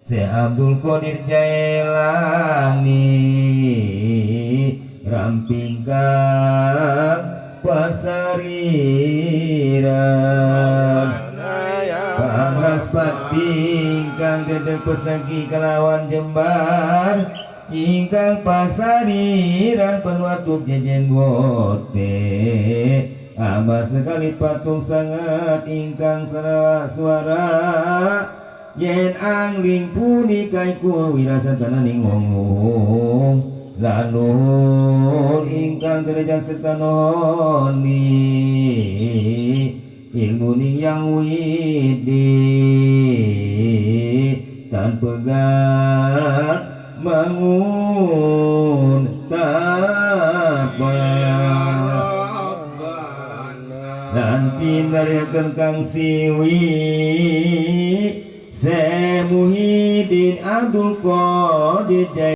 Syekh Abdul Qadir Jailani rampingkan pasariran paras pating kang dedek pesagi kelawan jembar ingkang pasariran penuatuk jejenggote abah sekali patung sangat ingkang suara yen angling punika iku wirasatana ningonglung lanur ingkang derajat serta noni ilmu ning yang widi tan pegat bangun tapaya nanti nariakeun kang siwi Syekh Muhyiddin Abdul Qadir